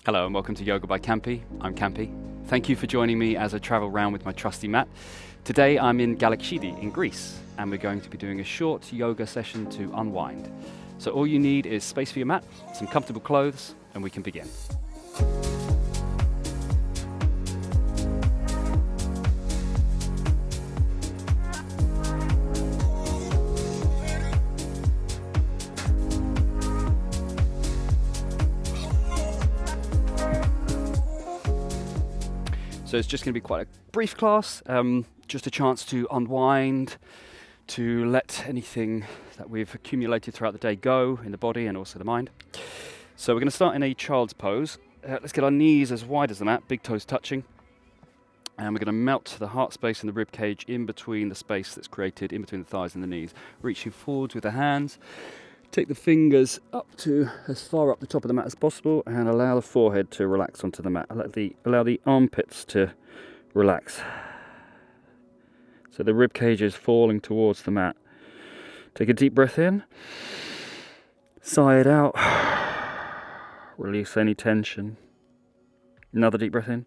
Hello and welcome to Yoga by Campy. I'm Campy. Thank you for joining me as I travel around with my trusty mat. Today I'm in Calaxidi in Greece and we're going to be doing a short yoga session to unwind. So all you need is space for your mat, some comfortable clothes, and we can begin. So it's just going to be quite a brief class, just a chance to unwind, to let anything that we've accumulated throughout the day go in the body and also the mind. So we're going to start in a child's pose. Let's get our knees as wide as the mat, big toes touching. And we're going to melt the heart space and the rib cage in between the space that's created in between the thighs and the knees. Reaching forwards with the hands. Take the fingers up to as far up the top of the mat as possible and allow the forehead to relax onto the mat. Allow the armpits to relax. So the rib cage is falling towards the mat. Take a deep breath in. Sigh it out. Release any tension. Another deep breath in.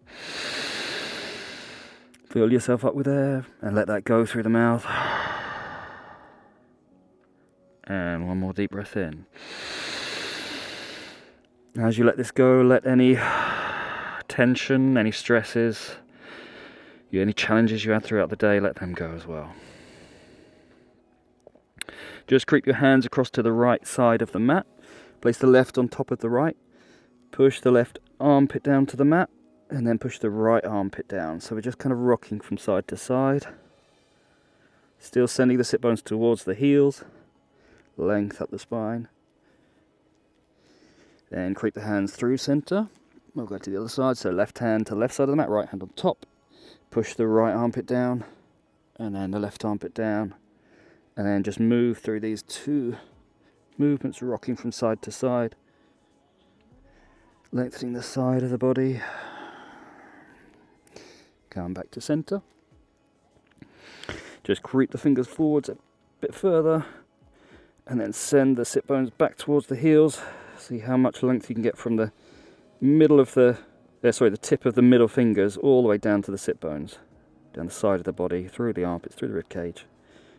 Fill yourself up with air and let that go through the mouth. And one more deep breath in. As you let this go, let any tension, any stresses, any challenges you had throughout the day, let them go as well. Just creep your hands across to the right side of the mat. Place the left on top of the right. Push the left armpit down to the mat and then push the right armpit down. So we're just kind of rocking from side to side. Still sending the sit bones towards the heels. Length up the spine. Then creep the hands through center. We'll go to the other side. So left hand to left side of the mat, right hand on top. Push the right armpit down and then the left armpit down. And then just move through these two movements, rocking from side to side. Lengthening the side of the body. Come back to center. Just creep the fingers forwards a bit further. And then send the sit bones back towards the heels. See how much length you can get from the middle of the tip of the middle fingers all the way down to the sit bones. Down the side of the body, through the armpits, through the rib cage,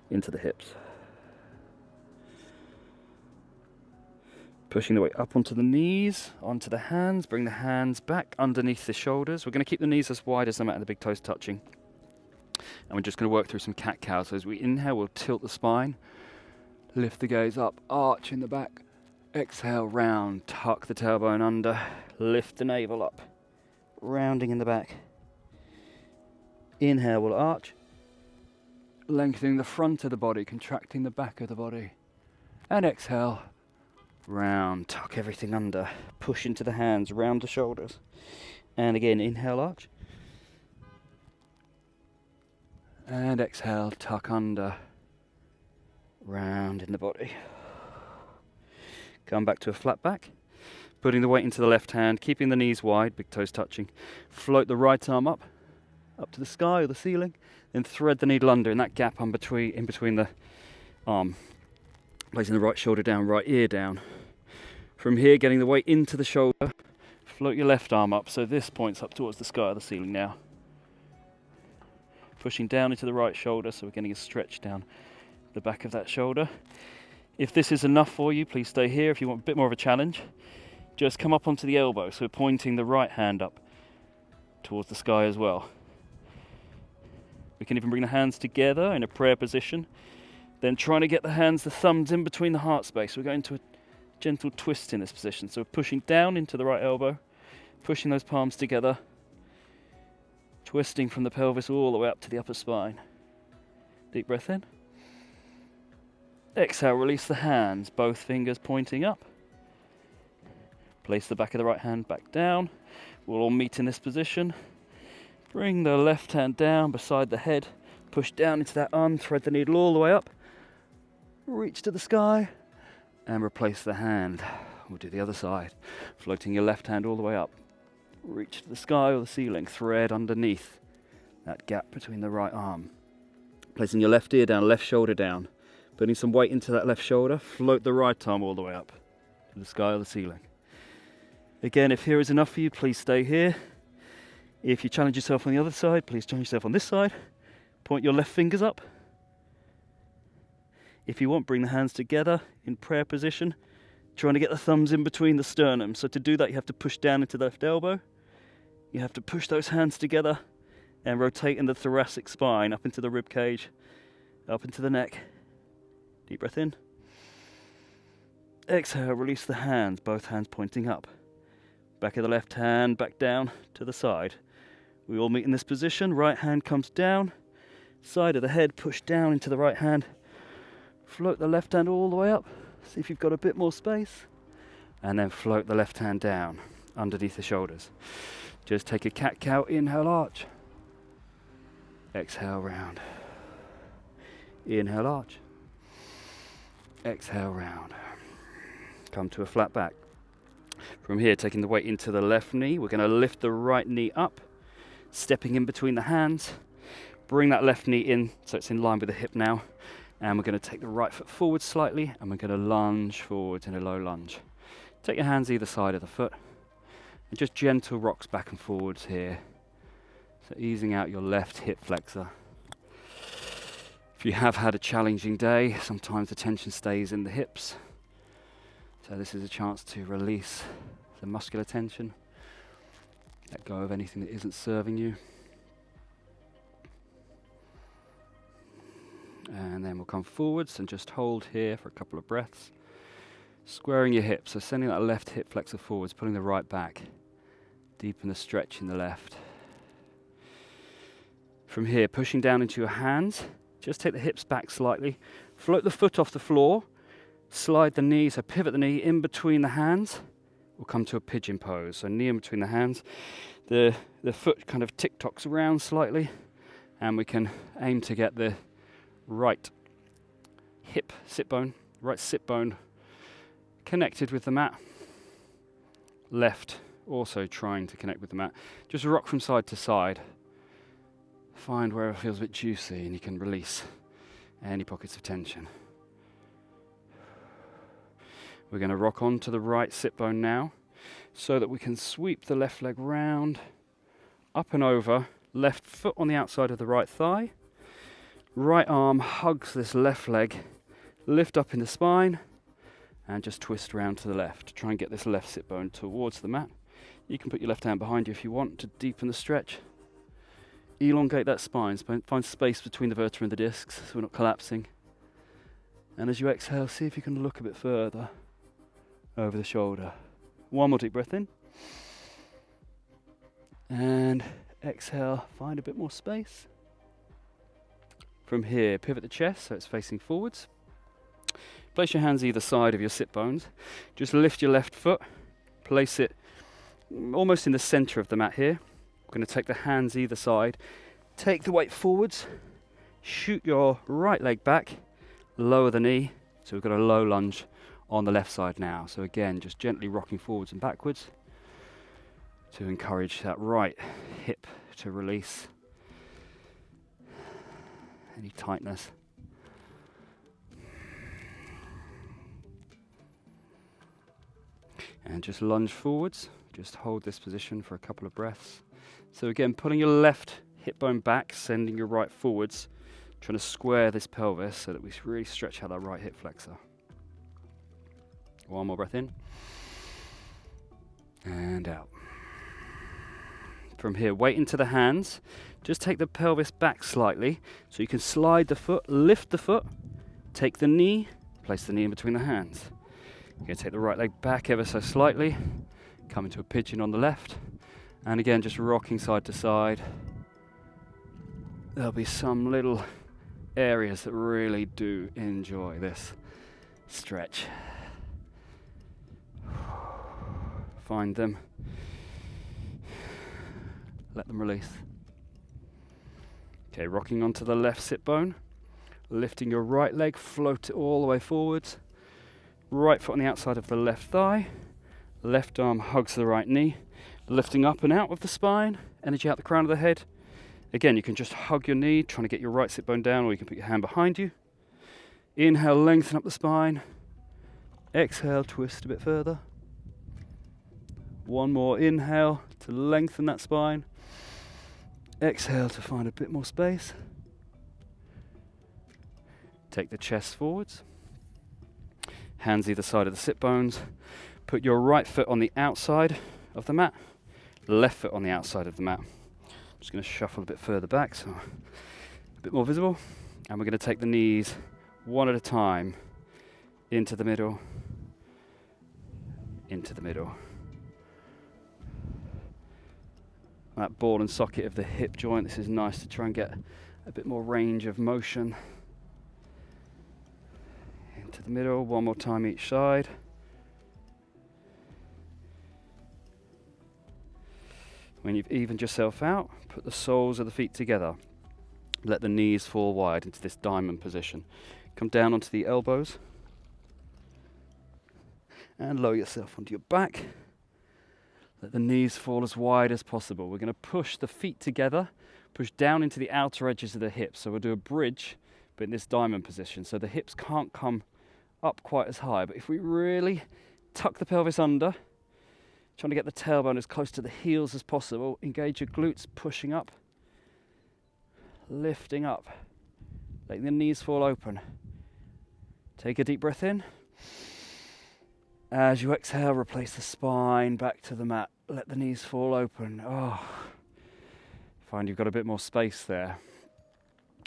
into the hips. Pushing the weight up onto the knees, onto the hands. Bring the hands back underneath the shoulders. We're going to keep the knees as wide as the mat and the big toes touching. And we're just going to work through some cat-cow. So as we inhale, we'll tilt the spine. Lift the gaze up, arch in the back. Exhale, round, tuck the tailbone under. Lift the navel up, rounding in the back. Inhale, we'll arch. Lengthening the front of the body, contracting the back of the body. And exhale, round, tuck everything under. Push into the hands, round the shoulders. And again, inhale, arch. And exhale, tuck under. Round in the body. Come back to a flat back. Putting the weight into the left hand, keeping the knees wide, big toes touching. Float the right arm up to the sky or the ceiling. Then thread the needle under in that gap in between the arm. Placing the right shoulder down, right ear down. From here, getting the weight into the shoulder. Float your left arm up so this points up towards the sky or the ceiling now. Pushing down into the right shoulder so we're getting a stretch down the back of that shoulder. If this is enough for you, please stay here. If you want a bit more of a challenge, just come up onto the elbow, so pointing the right hand up towards the sky as well. We can even bring the hands together in a prayer position, then trying to get the thumbs in between the heart space. We're going to a gentle twist in this position, so pushing down into the right elbow, pushing those palms together, twisting from the pelvis all the way up to the upper spine. Deep breath in. Exhale, release the hands, both fingers pointing up. Place the back of the right hand back down. We'll all meet in this position. Bring the left hand down beside the head. Push down into that arm, thread the needle all the way up. Reach to the sky and replace the hand. We'll do the other side. Floating your left hand all the way up. Reach to the sky or the ceiling, thread underneath that gap between the right arm. Placing your left ear down, left shoulder down. Putting some weight into that left shoulder, float the right arm all the way up to the sky or the ceiling. Again, if here is enough for you, please stay here. If you challenge yourself on the other side, please challenge yourself on this side. Point your left fingers up. If you want, bring the hands together in prayer position, trying to get the thumbs in between the sternum. So to do that, you have to push down into the left elbow. You have to push those hands together and rotate in the thoracic spine, up into the rib cage, up into the neck. Deep breath in. Exhale, release the hands, both hands pointing up. Back of the left hand, back down to the side. We all meet in this position. Right hand comes down. Side of the head, push down into the right hand. Float the left hand all the way up. See if you've got a bit more space. And then float the left hand down underneath the shoulders. Just take a cat-cow, inhale, arch. Exhale, round. Inhale, arch. Exhale, round. Come to a flat back. From here, taking the weight into the left knee, we're going to lift the right knee up, stepping in between the hands. Bring that left knee in so it's in line with the hip now. And we're going to take the right foot forward slightly, and we're going to lunge forward in a low lunge. Take your hands either side of the foot, and just gentle rocks back and forwards here. So easing out your left hip flexor. If you have had a challenging day, sometimes the tension stays in the hips. So this is a chance to release the muscular tension. Let go of anything that isn't serving you. And then we'll come forwards and just hold here for a couple of breaths. Squaring your hips, so sending that left hip flexor forwards, pulling the right back. Deepen the stretch in the left. From here, pushing down into your hands, just take the hips back slightly. Float the foot off the floor. Slide the knee, so pivot the knee in between the hands. We'll come to a pigeon pose, so knee in between the hands. The foot kind of tick-tocks around slightly, and we can aim to get the right hip sit bone, right sit bone connected with the mat. Left also trying to connect with the mat. Just rock from side to side. Find where it feels a bit juicy and you can release any pockets of tension. We're going to rock on to the right sit bone now so that we can sweep the left leg round, up and over, left foot on the outside of the right thigh. Right arm hugs this left leg, lift up in the spine, and just twist around to the left. Try and get this left sit bone towards the mat. You can put your left hand behind you if you want to deepen the stretch. Elongate that spine, find space between the vertebra and the discs so we're not collapsing. And as you exhale, see if you can look a bit further over the shoulder. One more deep breath in. And exhale, find a bit more space. From here, pivot the chest so it's facing forwards. Place your hands either side of your sit bones. Just lift your left foot. Place it almost in the center of the mat here. We're going to take the hands either side. Take the weight forwards. Shoot your right leg back. Lower the knee. So we've got a low lunge on the left side now. So again, just gently rocking forwards and backwards to encourage that right hip to release any tightness. And just lunge forwards. Just hold this position for a couple of breaths. So again, pulling your left hip bone back, sending your right forwards, trying to square this pelvis so that we really stretch out that right hip flexor. One more breath in. And out. From here, weight into the hands. Just take the pelvis back slightly so you can slide the foot, lift the foot, take the knee, place the knee in between the hands. You're going to take the right leg back ever so slightly, come into a pigeon on the left, and again just rocking side to side. There'll be some little areas that really do enjoy this stretch. Find them. Let them release. Okay, rocking onto the left sit bone. Lifting your right leg, float it all the way forwards. Right foot on the outside of the left thigh. Left arm hugs the right knee. Lifting up and out of the spine. Energy out the crown of the head. Again, you can just hug your knee, trying to get your right sit bone down, or you can put your hand behind you. Inhale, lengthen up the spine. Exhale, twist a bit further. One more inhale to lengthen that spine. Exhale to find a bit more space. Take the chest forwards. Hands either side of the sit bones. Put your right foot on the outside of the mat, left foot on the outside of the mat. I'm just going to shuffle a bit further back so a bit more visible. And we're going to take the knees one at a time into the middle, into the middle. That ball and socket of the hip joint, this is nice to try and get a bit more range of motion. Into the middle, one more time each side. When you've evened yourself out, put the soles of the feet together. Let the knees fall wide into this diamond position. Come down onto the elbows and lower yourself onto your back. Let the knees fall as wide as possible. We're going to push the feet together, push down into the outer edges of the hips. So we'll do a bridge, but in this diamond position. So the hips can't come up quite as high. But if we really tuck the pelvis under, trying to get the tailbone as close to the heels as possible, engage your glutes, pushing up, lifting up, letting the knees fall open. Take a deep breath in. As you exhale, replace the spine back to the mat. Let the knees fall open. Find you've got a bit more space there.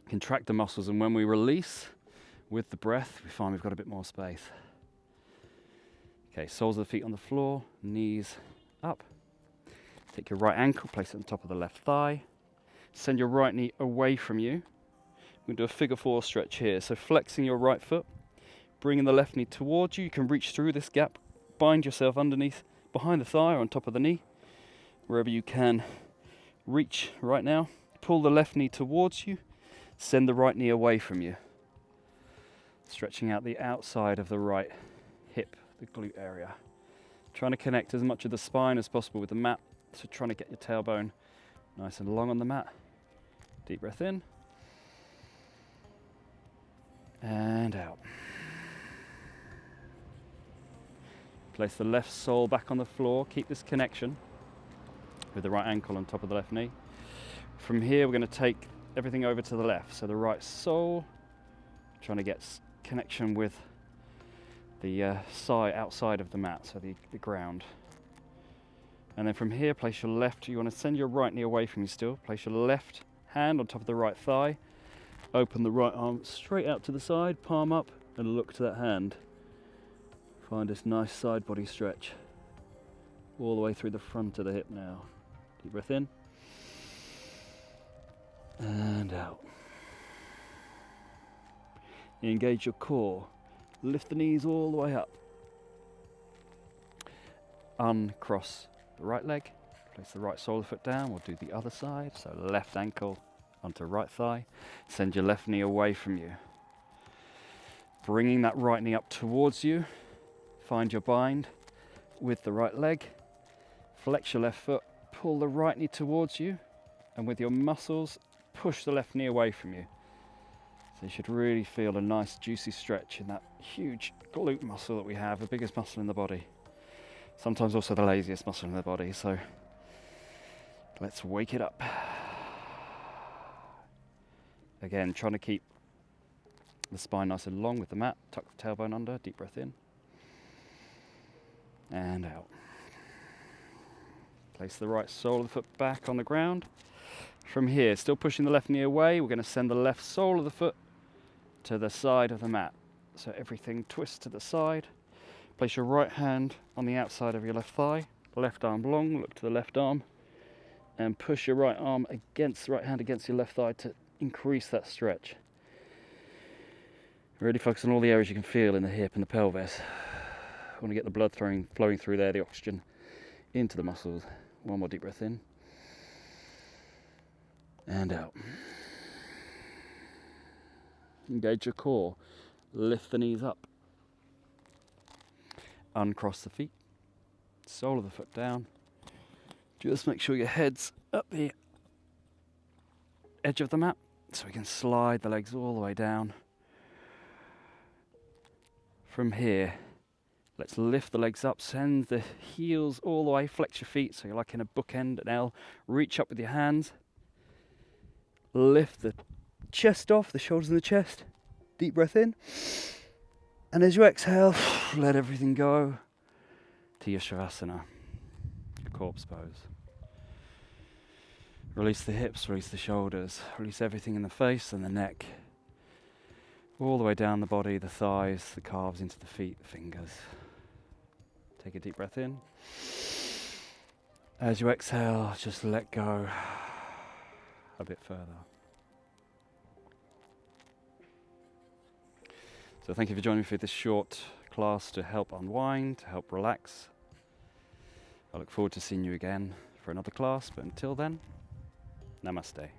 Contract the muscles, and when we release with the breath, we find we've got a bit more space. Okay, soles of the feet on the floor, knees up. Take your right ankle, place it on top of the left thigh. Send your right knee away from you. We're going to do a figure four stretch here. So flexing your right foot, bringing the left knee towards you. You can reach through this gap, bind yourself underneath, behind the thigh or on top of the knee. Wherever you can reach right now. Pull the left knee towards you. Send the right knee away from you. Stretching out the outside of the right hip, the glute area. Trying to connect as much of the spine as possible with the mat. So trying to get your tailbone nice and long on the mat. Deep breath in. And out. Place the left sole back on the floor. Keep this connection with the right ankle on top of the left knee. From here, we're going to take everything over to the left. So the right sole, trying to get connection with the side outside of the mat, so the ground. And then from here, place your left, you want to send your right knee away from you still. Place your left hand on top of the right thigh. Open the right arm straight out to the side, palm up, and look to that hand. Find this nice side body stretch. All the way through the front of the hip now. Deep breath in. And out. Engage your core. Lift the knees all the way up. Uncross the right leg. Place the right sole of the foot down. We'll do the other side. So left ankle onto right thigh. Send your left knee away from you. Bringing that right knee up towards you. Find your bind with the right leg. Flex your left foot. Pull the right knee towards you. And with your muscles, push the left knee away from you. So you should really feel a nice juicy stretch in that huge glute muscle that we have, the biggest muscle in the body. Sometimes also the laziest muscle in the body, so let's wake it up. Again, trying to keep the spine nice and long with the mat. Tuck the tailbone under, deep breath in. And out. Place the right sole of the foot back on the ground. From here, still pushing the left knee away, we're going to send the left sole of the foot to the side of the mat. So everything twists to the side. Place your right hand on the outside of your left thigh. Left arm long, look to the left arm. And push your right arm against, right hand against your left thigh to increase that stretch. Really focus on all the areas you can feel in the hip and the pelvis. Want to get the blood flowing through there, the oxygen into the muscles. One more deep breath in. And out. Engage your core. Lift the knees up. Uncross the feet. Sole of the foot down. Just make sure your head's up the edge of the mat so we can slide the legs all the way down. From here, Let's lift the legs up, send the heels all the way, flex your feet so you're like in a bookend, an L. Reach up with your hands. Lift the chest off, the shoulders and the chest. Deep breath in. And as you exhale, let everything go to your Shavasana, your corpse pose. Release the hips, release the shoulders, release everything in the face and the neck. All the way down the body, the thighs, the calves into the feet, the fingers. Take a deep breath in. As you exhale, just let go a bit further. So thank you for joining me for this short class to help unwind, to help relax. I look forward to seeing you again for another class, but until then, Namaste.